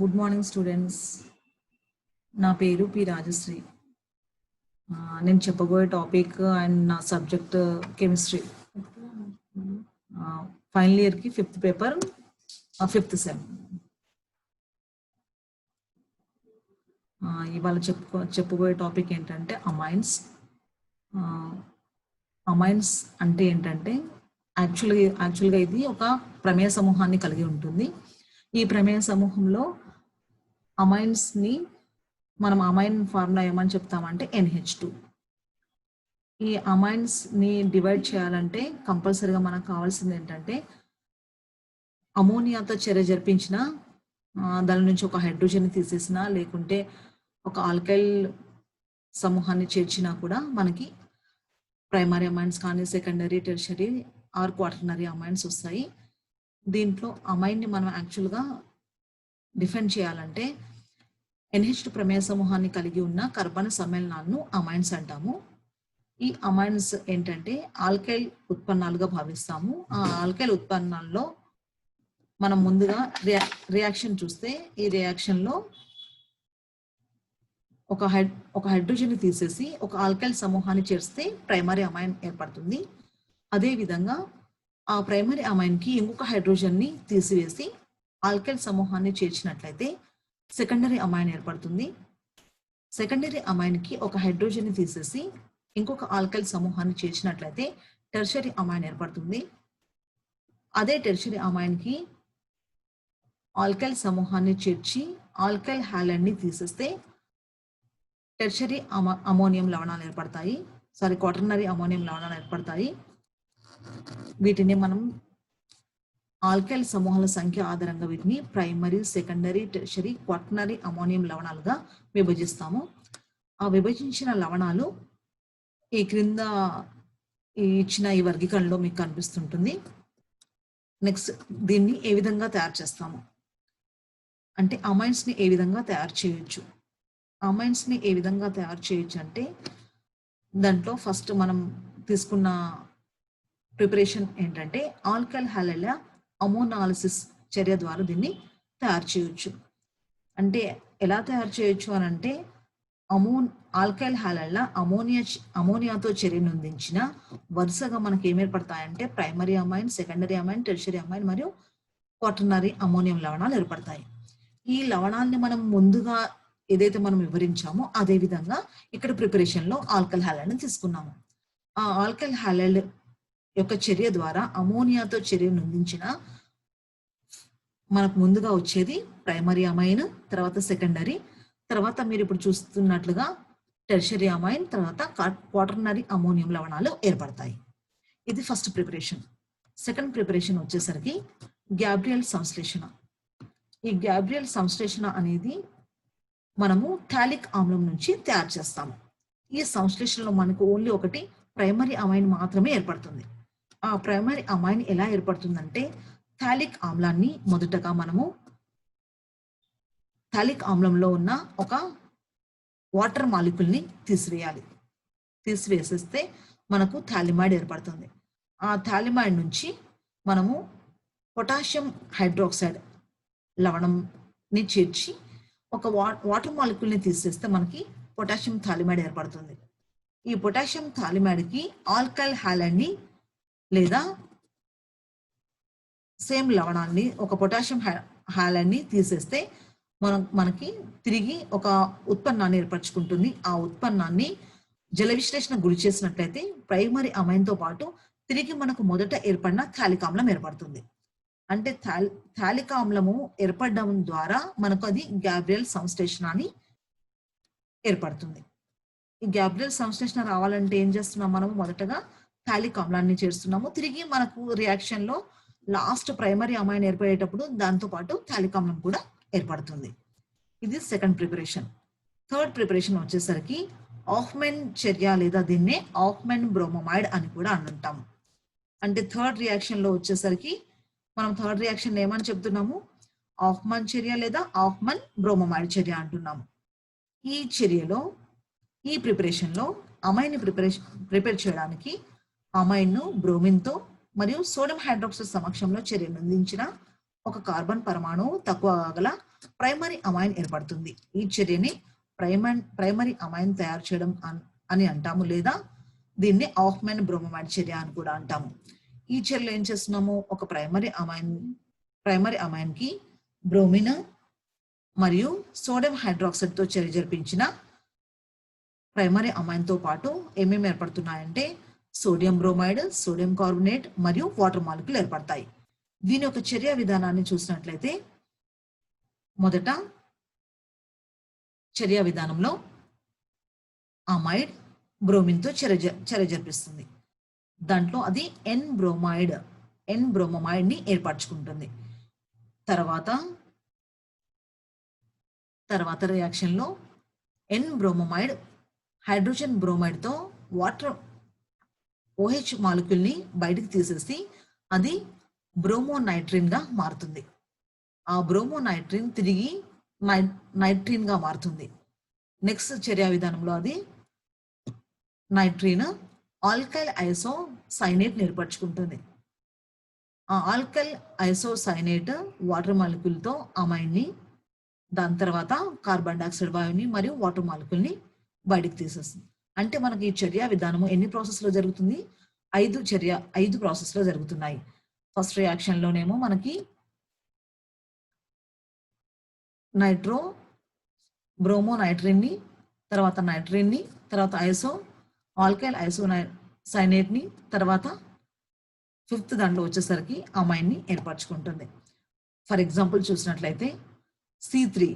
Good morning students. నా పేరు P Rajshri. నేను చెప్పబోయే టాపిక్ అండ్ నా సబ్జెక్ట్ కెమిస్ట్రీ. ఫైనల్ ఇయర్కి 5th పేపర్ 5th సెమ్. ఇవాళ చెప్పబోయే టాపిక్ ఏంటంటే అమైన్స్. అమైన్స్ అంటే ఏంటంటే యాక్చువల్గా ఇది ఒక ప్రమేయ సమూహాన్ని కలిగి ఉంటుంది. ఈ ప్రమేయ సమూహంలో అమైన్స్ని మనం అమైన్ ఫార్ములా ఏమని చెప్తామంటే NH2. ఈ అమైన్స్ని డివైడ్ చేయాలంటే కంపల్సరీగా మనకు కావాల్సింది ఏంటంటే అమోనియాతో చర్య జరిపించిన దాని నుంచి ఒక హైడ్రోజన్ తీసేసిన లేకుంటే ఒక ఆల్కైల్ సమూహాన్ని చేర్చినా కూడా మనకి ప్రైమరీ అమైన్స్ కానీ secondary, tertiary or quaternary amines వస్తాయి. దీంట్లో అమైన్ని మనం యాక్చువల్గా డిఫైన్ చేయాలంటే NH2 ప్రమేయ సమూహాన్ని కలిగి ఉన్న కార్బన్ సమ్మేళనాలను అమైన్స్ అంటాము. ఈ అమైన్స్ ఏంటంటే ఆల్కైల్ ఉత్పన్నాలుగా భావిస్తాము. ఆ ఆల్కైల్ ఉత్పన్నాల్లో మనం ముందుగా రియాక్షన్ చూస్తే ఈ రియాక్షన్లో ఒక హైడ్రోజన్ తీసేసి ఒక ఆల్కైల్ సమూహాన్ని చేర్స్తే ప్రైమరీ అమైన్ ఏర్పడుతుంది. అదేవిధంగా ఆ ప్రైమరీ అమైన్కి ఇంకొక హైడ్రోజన్ని తీసివేసి ఆల్కైల్ సమూహాన్ని చేర్చినట్లయితే సెకండరీ అమైన్ ఏర్పడుతుంది. సెకండరీ అమైన్కి ఒక హైడ్రోజన్ని తీసేసి ఇంకొక ఆల్కైల్ సమూహాన్ని చేర్చినట్లయితే టెర్షరీ అమైన్ ఏర్పడుతుంది. అదే టెర్షరీ అమైన్కి ఆల్కైల్ సమూహాన్ని చేర్చి ఆల్కైల్ హ్యాలైడ్ని తీసేస్తే టెర్షరీ అమోనియం లవణాలు ఏర్పడతాయి. క్వాటర్నరీ అమోనియం లవణాలు ఏర్పడతాయి. వీటిని మనం ఆల్కైల్ సమూహాల సంఖ్య ఆధారంగా వీటిని primary, secondary, tertiary, quaternary ammonium లవణాలుగా విభజిస్తాము. ఆ విభజించిన లవణాలు ఈ క్రింద ఇచ్చిన ఈ వర్గీకరణలో మీకు కనిపిస్తుంటుంది. నెక్స్ట్ దీన్ని ఏ విధంగా తయారు చేస్తాము అంటే అమైన్స్ని ఏ విధంగా తయారు చేయొచ్చు. అమైన్స్ని ఏ విధంగా తయారు చేయొచ్చు అంటే దాంట్లో ఫస్ట్ మనం తీసుకున్న ప్రిపరేషన్ ఏంటంటే ఆల్కైల్ హ్యాలైడ్ల అమోనాలిసిస్ చర్య ద్వారా దీన్ని తయారు చేయొచ్చు. అంటే ఎలా తయారు చేయొచ్చు అని అంటే ఆల్కైల్ హ్యాలైడ్ల అమోనియాతో చర్యను అందించిన వరుసగా మనకి ఏం ఏర్పడతాయంటే primary amine, secondary amine, tertiary amine మరియు క్వాటర్నరీ అమోనియం లవణాలు ఏర్పడతాయి. ఈ లవణాన్ని మనం ముందుగా ఏదైతే మనం వివరించామో అదే విధంగా ఇక్కడ ప్రిపరేషన్లో ఆల్కైల్ హ్యాలైడ్ని తీసుకున్నాము. ఆ ఆల్కైల్ హ్యాలైడ్ యొక్క చర్య ద్వారా అమోనియాతో చర్యను అందించిన మనకు ముందుగా వచ్చేది ప్రైమరీ అమైన్, తర్వాత సెకండరీ, తర్వాత మీరు ఇప్పుడు చూస్తున్నట్లుగా టెర్షరీ అమైన్, తర్వాత క్వాటర్నరీ అమోనియం లవణాలు ఏర్పడతాయి. ఇది ఫస్ట్ ప్రిపరేషన్. సెకండ్ ప్రిపరేషన్ వచ్చేసరికి గ్యాబ్రియల్ సంశ్లేషణ. ఈ గ్యాబ్రియల్ సంశ్లేషణ అనేది మనము థాలిక్ ఆమ్లం నుంచి తయారు చేస్తాము. ఈ సంశ్లేషణలో మనకు ఓన్లీ ఒకటి ప్రైమరీ అమైన్ మాత్రమే ఏర్పడుతుంది. ఆ ప్రైమరీ అమైన్ ఎలా ఏర్పడుతుందంటే థాలిక్ ఆమ్లాన్ని మొదటగా మనము థాలిక్ ఆమ్లంలో ఉన్న ఒక వాటర్ మాలిక్యూల్ని తీసివేసేస్తే మనకు థాలిమైడ్ ఏర్పడుతుంది. ఆ థాలిమైడ్ నుంచి మనము పొటాషియం హైడ్రాక్సైడ్ లవణంని చేర్చి ఒక వాటర్ మాలిక్యూల్ని తీసేస్తే మనకి పొటాషియం థాలిమైడ్ ఏర్పడుతుంది. ఈ పొటాషియం థాలిమైడ్కి ఆల్కైల్ హ్యాలైడ్ని లేదా సేమ్ లవణాన్ని ఒక పొటాషియం హ్యాలైడ్ని తీసేస్తే మనకి తిరిగి ఒక ఉత్పన్నాన్ని ఏర్పరచుకుంటుంది. ఆ ఉత్పన్నాన్ని జల విశ్లేషణ గురి చేసినట్లయితే ప్రైమరీ అమైన్తో పాటు తిరిగి మనకు మొదట ఏర్పడిన థాలిక్ ఆమ్లం ఏర్పడుతుంది. అంటే థాలిక్ ఆమ్లము ఏర్పడడం ద్వారా మనకు అది గ్యాబ్రియల్ సంశ్లేషణ అని ఏర్పడుతుంది. ఈ గ్యాబ్రియల్ సంశ్లేషణ రావాలంటే ఏం చేస్తున్నాం, మనము మొదటగా థాలిక్ ఆమ్లాన్ని చేస్తున్నాము. తిరిగి మనకు రియాక్షన్ లో లాస్ట్ ప్రైమరీ అమైన్ ఏర్పడేటప్పుడు దాంతో పాటు థాలిక్ ఆమ్లం కూడా ఏర్పడుతుంది. ఇది సెకండ్ ప్రిపరేషన్. థర్డ్ ప్రిపరేషన్ వచ్చేసరికి ఆఫ్మెన్ చర్య లేదా దీన్నే ఆఫ్మెన్ బ్రోమోమైడ్ అని కూడా అంటాము. అంటే థర్డ్ రియాక్షన్ లో వచ్చేసరికి మనం థర్డ్ రియాక్షన్ ఏమని చెప్తున్నాము, ఆఫ్మన్ చర్య లేదా ఆఫ్మన్ బ్రోమోమైడ్ చర్య అంటున్నాము. ఈ చర్యలో ఈ ప్రిపరేషన్లో అమైన్ ప్రిపేర్ చేయడానికి అమైన్ను బ్రోమిన్తో మరియు సోడియం హైడ్రాక్సైడ్ సమక్షంలో చర్యను అందించిన ఒక కార్బన్ పరమాణువు తక్కువ గల ప్రైమరీ అమైన్ ఏర్పడుతుంది. ఈ చర్యని ప్రైమరీ అమైన్ తయారు చేయడం అని అంటాము, లేదా దీన్ని ఆఫ్మెన్ బ్రోమోమైడ్ చర్య అని కూడా అంటాము. ఈ చర్యలో ఏం చేస్తున్నాము, ఒక ప్రైమరీ అమైన్ కి బ్రోమిన్ మరియు సోడియం హైడ్రాక్సైడ్ తో చర్య జరిపించిన ప్రైమరీ అమైన్ తో పాటు ఏమేమి ఏర్పడుతున్నాయంటే సోడియం బ్రోమైడ్, సోడియం కార్బోనేట్ మరియు వాటర్ మాలిక్యూల్ ఏర్పడతాయి. దీని యొక్క చర్య విధానాన్ని చూసినట్లయితే మొదట చర్య విధానంలో అమైడ్ బ్రోమిన్ తో చర్య జరిపిస్తుంది. దాంట్లో అది ఎన్ బ్రోమమైడ్ ని ఏర్పరచుకుంటుంది. తర్వాత రియాక్షన్ లో ఎన్ బ్రోమమైడ్ హైడ్రోజన్ బ్రోమైడ్ తో వాటర్ OH మాలిక్యూల్ ని బయటికి తీసేసి అది బ్రోమోనైట్రిన్ గా మారుతుంది. ఆ బ్రోమోనైట్రిన్ తిరిగి నైట్రిన్ గా మారుతుంది. నెక్స్ట్ చర్య విధానంలో అది నైట్రిన్ ఆల్కైల్ ఐసోసైనేట్ ఏర్పరచుకుంటుంది. ఆ ఆల్కైల్ ఐసోసైనేట్ వాటర్ మాలిక్యూల్ తో అమైన్ ని, దాని తర్వాత కార్బన్ డైఆక్సైడ్ వాయువుని మరియు వాటర్ మాలిక్యూల్ ని బయటికి తీసేస్తుంది. అంటే మనకి ఈ చర్య విధానము ఎన్ని ప్రాసెస్ లో జరుగుతుంది, 5 ప్రాసెస్ లో జరుగుతున్నాయి. ఫస్ట్ రియాక్షన్ లోనేమో మనకి బ్రోమోనైట్రిన్ ని, తర్వాత నైట్రిన్ ని, తర్వాత ఆల్కైల్ ఐసోసైనేట్ ని, తర్వాత 5th దాంట్లో వచ్చేసరికి అమైన్ ని ఏర్పరచుకుంటుంది. ఫర్ ఎగ్జాంపుల్ చూసినట్లయితే C3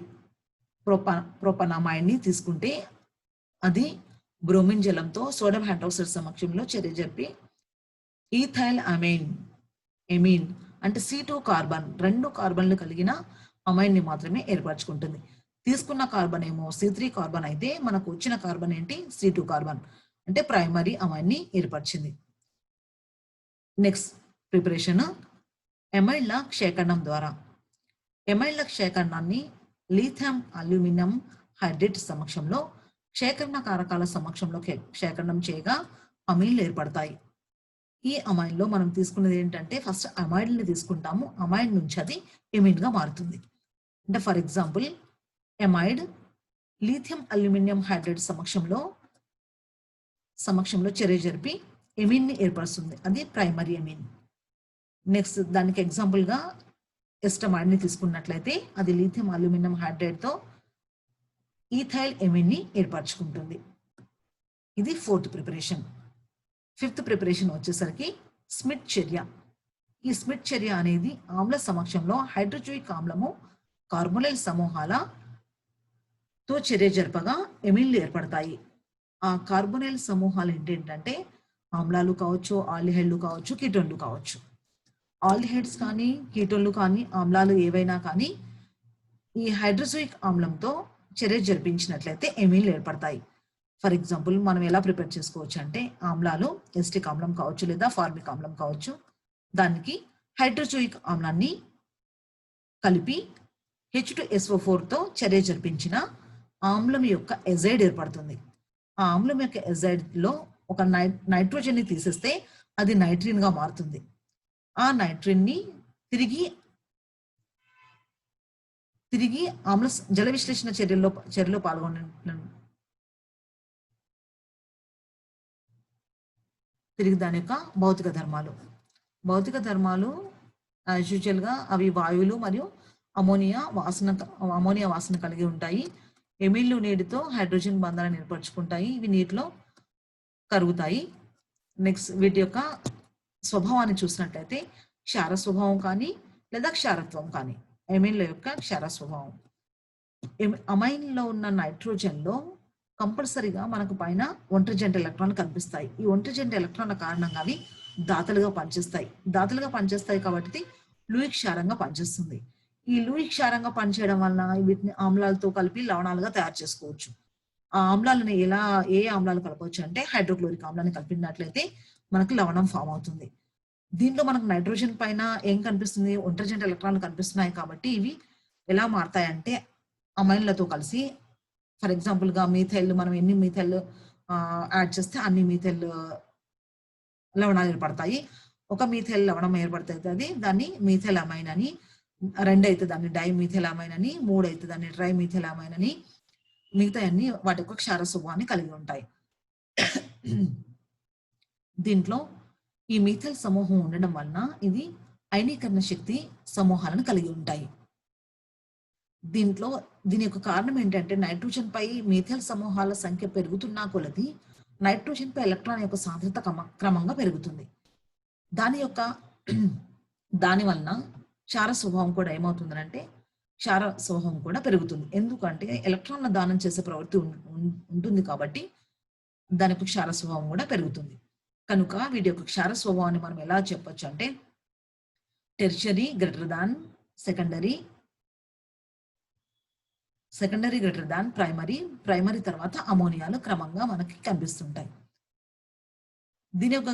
ప్రొపనమైడ్ ని తీసుకుంటే అది బ్రోమిన్ జలంతో సోడియం హైడ్రాక్సైడ్ సమక్షంలో చర్య జరిపి ఈథైల్ ఎమీన్ అంటే C2 కార్బన్ 2 కార్బన్లు కలిగిన అమైన్ ని మాత్రమే ఏర్పరచుకుంటుంది. తీసుకున్న కార్బన్ ఏమో C3 కార్బన్ అయితే మనకు వచ్చిన కార్బన్ ఏంటి, C2 కార్బన్, అంటే ప్రైమరీ అమైన్ ని ఏర్పరిచింది. నెక్స్ట్ ప్రిపరేషన్ ఎమైడ్ల క్షేకరణం ద్వారా. ఎమైడ్ల క్షేకరణాన్ని లిథియం అల్యూమినియం హైడ్రేట్ సమక్షంలో క్షేకరణ కారకాల సమక్షంలో క్షేకరణం చేయగా అమైన్లు ఏర్పడతాయి. ఈ అమైన్ లో మనం తీసుకున్నది ఏంటంటే ఫస్ట్ అమైడ్ని తీసుకుంటాము, అమైడ్ నుంచి అది ఎమిన్ గా మారుతుంది. అంటే for example amide lithium aluminium hydrate సమక్షంలో చర్య జరిపి ఎమిన్ ని ఏర్పరుస్తుంది, అది ప్రైమరీ ఎమిన్. నెక్స్ట్ దానికి ఎగ్జాంపుల్ గా ఎస్టమైడ్ ని తీసుకున్నట్లయితే అది లిథియం అల్యూమినియం హైడ్రేట్ తో ఈథైల్ ఎమిన్ ని ఏర్పరచుకుంటుంది. ఇది 4th ప్రిపరేషన్. 5th ప్రిపరేషన్ వచ్చేసరికి స్మిత్ చర్య. ఈ స్మిత్ చర్య అనేది ఆమ్ల సమక్షంలో హైడ్రోజోయిక్ ఆమ్లము కార్బోనైల్ సమూహాలతో చర్య జరపగా ఎమిన్లు ఏర్పడతాయి. ఆ కార్బోనైల్ సమూహాలు ఏంటంటే ఆమ్లాలు కావచ్చు, ఆల్డిహైడ్లు కావచ్చు, కీటోన్లు కావచ్చు. ఆల్డిహైడ్స్ కానీ, కీటోన్లు కానీ, ఆమ్లాలు ఏవైనా కానీ ఈ హైడ్రోజోయిక్ ఆమ్లంతో చర్య జరిపించినట్లయితే ఎమిన్లు ఏర్పడతాయి. ఫర్ ఎగ్జాంపుల్ మనం ఎలా ప్రిపేర్ చేసుకోవచ్చు అంటే ఆమ్లాలు ఎస్టిక్ ఆమ్లం కావచ్చు లేదా ఫార్మిక్ ఆమ్లం కావచ్చు, దానికి హైడ్రోజోయిక్ ఆమ్లాన్ని కలిపి H2SO4 తో చర్య జరిపించిన ఆమ్లం యొక్క ఎజైడ్ ఏర్పడుతుంది. ఆ ఆమ్లం యొక్క ఎజైడ్ లో ఒక నైట్రోజన్ ని తీసేస్తే అది నైట్రిన్ గా మారుతుంది. ఆ నైట్రిన్ ని తిరిగి ఆమ్ల జల విశ్లేషణ చర్యలో తిరిగి దాని యొక్క భౌతిక ధర్మాలు యాజ్ యూజువల్ గా అవి వాయువులు మరియు అమోనియా వాసన కలిగి ఉంటాయి. ఎమిన్లు నీటితో హైడ్రోజన్ బంధాలను ఏర్పరచుకుంటాయి, ఇవి నీటిలో కరుగుతాయి. నెక్స్ట్ వీటి యొక్క స్వభావాన్ని చూసినట్లయితే క్షార స్వభావం కానీ లేదా క్షారత్వం కానీ, ఎమిన్ల యొక్క క్షార స్వభావం. అమైన్ లో ఉన్న నైట్రోజన్ లో కంపల్సరీగా మనకు పైన ఒంటరి జంట ఎలక్ట్రాన్లు కనిపిస్తాయి. ఈ ఒంటరి జంట ఎలక్ట్రాన్ల కారణంగా అవి దాతలుగా పనిచేస్తాయి కాబట్టి లూయిక్ క్షారంగా పనిచేస్తుంది. ఈ లూయిక్ క్షారంగా పనిచేయడం వలన వీటిని ఆమ్లాలతో కలిపి లవణాలుగా తయారు చేసుకోవచ్చు. ఆ ఆమ్లాలను ఏ ఆమ్లాలు కలపవచ్చు అంటే హైడ్రోక్లోరిక్ ఆమ్లాన్ని కలిపినట్లయితే మనకు లవణం ఫామ్ అవుతుంది. దీంట్లో మనకు నైట్రోజన్ పైన ఏం కనిపిస్తుంది, ఒంటరి జంట ఎలక్ట్రాన్లు కనిపిస్తున్నాయి కాబట్టి ఇవి ఎలా మారుతాయంటే అమైన్లతో కలిసి, ఫర్ ఎగ్జాంపుల్ గా మీథైల్, మనం ఎన్ని మీథైల్ యాడ్ చేస్తే అన్ని మీథైల్ లవణాలు ఏర్పడతాయి. ఒక మీథైల్ లవణం ఏర్పడుతుంది, దాన్ని మీథైల్ అమైన్ అని 2 అయితే దాన్ని డైమిథైలామైన్ అని, 3 అయితే దాన్ని ట్రైమిథైలామైన్ అని, మిగతా అన్ని వాటి యొక్క క్షార స్వభావాన్ని కలిగి ఉంటాయి. దీంట్లో ఈ మీథైల్ సమూహం ఉండడం వలన ఇది అయనీకరణ శక్తి సమూహాలను కలిగి ఉంటాయి. దీని యొక్క కారణం ఏంటంటే నైట్రోజన్ పై మీథైల్ సమూహాల సంఖ్య పెరుగుతున్నా కొలది నైట్రోజన్ పై ఎలక్ట్రాన్ యొక్క సాంద్రత క్రమంగా పెరుగుతుంది. దాని వలన క్షార స్వభావం కూడా ఏమవుతుందంటే క్షార స్వభావం కూడా పెరుగుతుంది. ఎందుకంటే ఎలక్ట్రాన్ల దానం చేసే ప్రవృత్తి ఉంటుంది కాబట్టి దానికి క్షార స్వభావం కూడా పెరుగుతుంది. కనుక వీటి యొక్క క్షార స్వభావాన్ని మనం ఎలా చెప్పొచ్చు అంటే టెర్షరీ గ్రేటర్ దాన్ secondary, secondary greater than primary, primary తర్వాత అమోనియాలు క్రమంగా మనకి కనిపిస్తుంటాయి. దీని యొక్క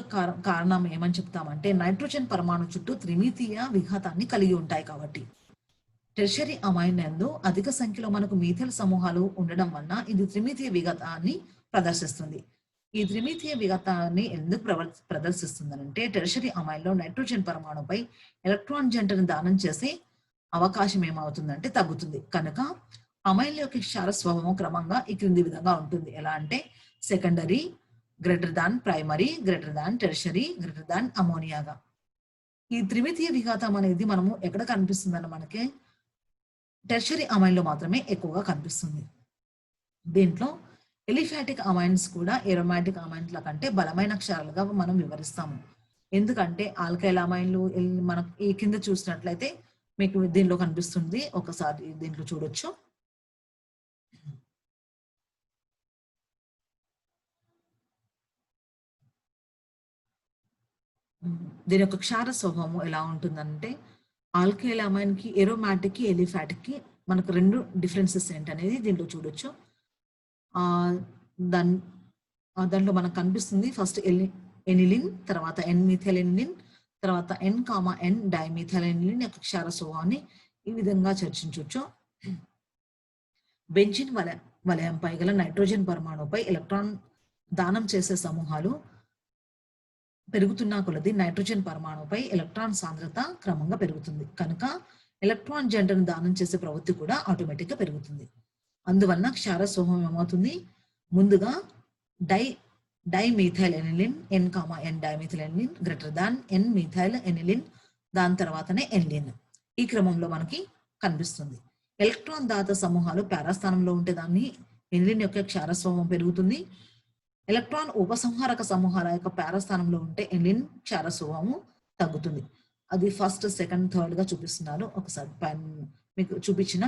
కారణం ఏమని చెప్తామంటే నైట్రోజన్ పరమాణు చుట్టూ త్రిమితీయ విఘాతాన్ని కలిగి ఉంటాయి కాబట్టి. టెర్షరీ అమైన్ నందు అధిక సంఖ్యలో మనకు మీథైల్ సమూహాలు ఉండడం వలన ఇది త్రిమితీయ విఘాతాన్ని ప్రదర్శిస్తుంది. ఈ త్రిమితీయ విఘాతాన్ని ఎందుకు ప్రదర్శిస్తుందనంటే టెర్షరీ అమైన్ లో నైట్రోజన్ పరమాణుపై ఎలక్ట్రాన్ జంటను దానం చేసే అవకాశం ఏమవుతుందంటే తగ్గుతుంది. కనుక అమైన్ల యొక్క క్షార స్వభావం క్రమంగా ఈ క్రింది విధంగా ఉంటుంది. ఎలా అంటే secondary greater than primary, greater than tertiary, greater than అమోనియాగా. ఈ త్రిమితీయ విఘాతం అనేది మనము ఎక్కడ కనిపిస్తుందని మనకి టెర్షరీ అమైన్ లో మాత్రమే ఎక్కువగా కనిపిస్తుంది. దీంట్లో ఎలిఫాటిక్ అమైన్స్ కూడా ఏరోమాటిక్ అమైన్ల కంటే బలమైన క్షారాలుగా మనం వివరిస్తాము. ఎందుకంటే ఆల్కైల్ అమైన్లు మనం ఈ కింద చూసినట్లయితే మీకు దీనిలో కనిపిస్తుంది. ఒకసారి దీంట్లో చూడొచ్చు. దీని యొక్క క్షార స్వభావం ఎలా ఉంటుందంటే ఆల్కైల్ అమైన్ కి ఏరోమాటిక్ కి ఎలిఫాటిక్ కి మనకు 2 డిఫరెన్సెస్ ఏంటనేది దీంట్లో చూడొచ్చు. దాంట్లో మనకు కనిపిస్తుంది ఫస్ట్ ఎనిలిన్, తర్వాత ఎన్-మిథైలెనిలిన్, తర్వాత N, డైమిథైలెనిలిన్ యొక్క క్షార స్వభావాన్ని ఈ విధంగా చర్చించవచ్చు. బెంజిన్ వలయంపై గల నైట్రోజన్ పరమాణుపై ఎలక్ట్రాన్ దానం చేసే సమూహాలు పెరుగుతున్న కొలది నైట్రోజన్ పరమాణుపై ఎలక్ట్రాన్ సాంద్రత క్రమంగా పెరుగుతుంది. కనుక ఎలక్ట్రాన్ జంటను దానం చేసే ప్రవృత్తి కూడా ఆటోమేటిక్ గా పెరుగుతుంది. అందువలన క్షార స్వభావం ఏమవుతుంది, ముందుగా dimethyl aniline N, dimethyl aniline greater than N methyl aniline, దాని తర్వాతనే ఎనిలిన్ ఈ క్రమంలో మనకి కనిపిస్తుంది. ఎలక్ట్రాన్ దాత సమూహాలు పారాస్థానంలో ఉంటే దాన్ని ఎనిలిన్ యొక్క క్షార స్వభావం పెరుగుతుంది. ఎలక్ట్రాన్ ఉపసంహారక సమూహాల యొక్క పారాస్థానంలో ఉంటే ఎనిలిన్ క్షార స్వభావం తగ్గుతుంది. అది ఫస్ట్, సెకండ్, థర్డ్ గా చూపిస్తున్నారు. ఒకసారి పైన మీకు చూపించిన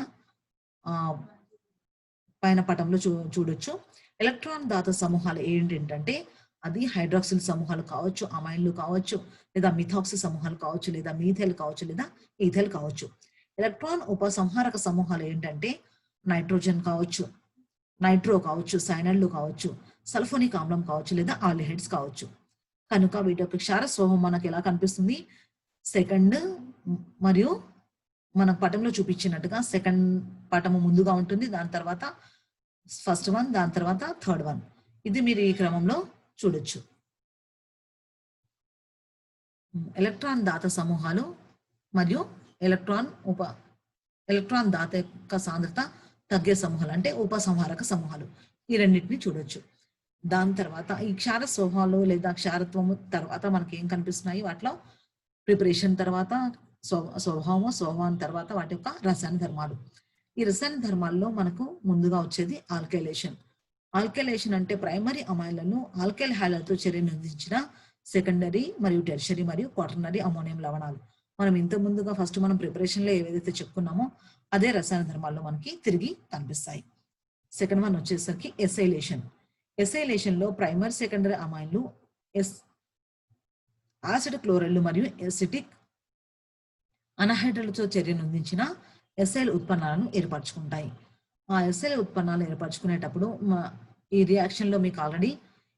పైన పటంలో చూడొచ్చు. ఎలక్ట్రాన్ దాత సమూహాలు ఏంటంటే అది హైడ్రాక్సిల్ సమూహాలు కావచ్చు, అమైన్లు కావచ్చు, లేదా మిథాక్సి సమూహాలు కావచ్చు, లేదా మీథైల్ కావచ్చు, లేదా ఈథైల్ కావచ్చు. ఎలక్ట్రాన్ ఉపసంహారక సమూహాలు ఏంటంటే నైట్రోజన్ కావచ్చు, నైట్రో కావచ్చు, సైనైడ్లు కావచ్చు, సల్ఫోనిక్ ఆమ్లం కావచ్చు, లేదా ఆల్డిహైడ్స్ కావచ్చు. కనుక వీటి యొక్క క్షార స్వభావం మనకు ఎలా కనిపిస్తుంది, సెకండ్ మరియు మన పటంలో చూపించినట్టుగా సెకండ్ పటము ముందుగా ఉంటుంది, దాని తర్వాత ఫస్ట్ వన్, దాని తర్వాత థర్డ్ వన్. ఇది మీరు ఈ క్రమంలో చూడొచ్చు. ఎలక్ట్రాన్ దాత సమూహాలు మరియు ఎలక్ట్రాన్ దాత యొక్క సాంద్రత తగ్గే సమూహాలు అంటే ఉపసంహారక సమూహాలు, ఈ రెండింటిని చూడొచ్చు. దాని తర్వాత ఈ క్షార స్వభావాలు లేదా క్షారత్వము తర్వాత మనకి ఏం కనిపిస్తున్నాయి, వాటిలో ప్రిపరేషన్ తర్వాత స్వభావం తర్వాత వాటి యొక్క రసాయన ధర్మాలు. ఈ రసాయన ధర్మాల్లో మనకు ముందుగా వచ్చేది ఆల్కైలేషన్. ఆల్కైలేషన్ అంటే ప్రైమరీ అమైన్లను ఆల్కైల్ హ్యాలతో చర్యను అందించిన సెకండరీ మరియు టెర్షరీ మరియు క్వాటర్నరీ అమోనియం లవణాలు. మనం ఇంత ముందుగా ఫస్ట్ మనం ప్రిపరేషన్ లో ఏవైతే చెప్పుకున్నామో అదే రసాయన ధర్మాల్లో మనకి తిరిగి కనిపిస్తాయి. సెకండ్ వన్ వచ్చేసరికి ఎసైలేషన్. ఎసైలేషన్ లో ప్రైమరీ సెకండరీ అమైన్లు యాసిడ్ క్లోరైడ్లు మరియు ఎసిటిక్ అనహైడ్రలతో చర్యను అందించిన ఎసైల్ ఉత్పన్నాలను ఏర్పరచుకుంటాయి. ఆ ఎసైల్ ఉత్పన్నాలు ఏర్పరచుకునేటప్పుడు ఈ రియాక్షన్ లో మీకు ఆల్రెడీ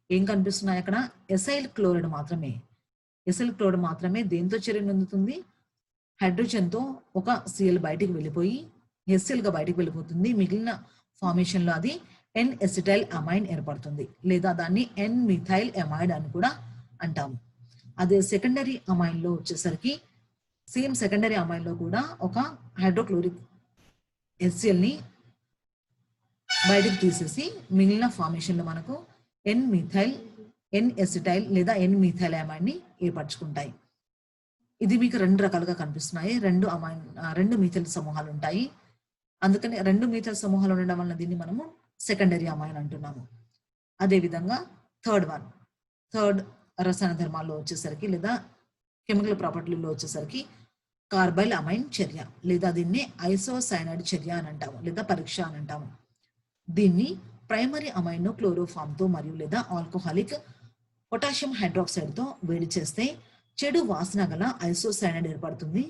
ఏం కనిపిస్తున్నాయి, అక్కడ ఎసైల్ క్లోరైడ్ మాత్రమే. ఎసైల్ క్లోరైడ్ మాత్రమే దేంతో చర్యను అందుతుంది, హైడ్రోజన్ తో ఒక సిఎల్ బయటికి వెళ్ళిపోయి ఎస్ఎల్ గా బయటికి వెళ్ళిపోతుంది. మిగిలిన ఫార్మేషన్ లో అది N-ఎసిటైల్ అమైన్ ఏర్పడుతుంది, లేదా దాన్ని N-మిథైల్ అమైడ్ అని కూడా అంటాము. అదే సెకండరీ అమైన్ లో వచ్చేసరికి సేమ్ సెకండరీ అమైన్లో కూడా ఒక హైడ్రోక్లోరిక్ HCl ని బయటకు తీసేసి మిగిలిన ఫార్మేషన్లో మనకు ఎన్ మిథైల్, ఎన్ ఎసిటైల్ లేదా ఎన్ మిథైల్ అమైన్ ని ఏర్పరచుకుంటాయి. ఇది మీకు 2 రకాలుగా కనిపిస్తున్నాయి. 2 మీథైల్ సమూహాలు ఉంటాయి. అందుకని 2 మీథైల్ సమూహాలు ఉండడం వలన దీన్ని మనము సెకండరీ అమైన్ అంటున్నాము. అదేవిధంగా థర్డ్ రసాయన ధర్మాల్లో వచ్చేసరికి లేదా కెమికల్ ప్రాపర్టీలో వచ్చేసరికి కార్బైల్ అమైన్ చర్య లేదా దీన్ని ఐసోసైనైడ్ చర్య అని అంటాము లేదా పరీక్ష అని అంటాము. దీన్ని ప్రైమరీ అమైన్ను క్లోరోఫామ్తో మరియు లేదా ఆల్కహాలిక్ పొటాషియం హైడ్రాక్సైడ్తో వేడి చేస్తే చెడు వాసన గల ఐసోసైనైడ్ ఏర్పడుతుంది.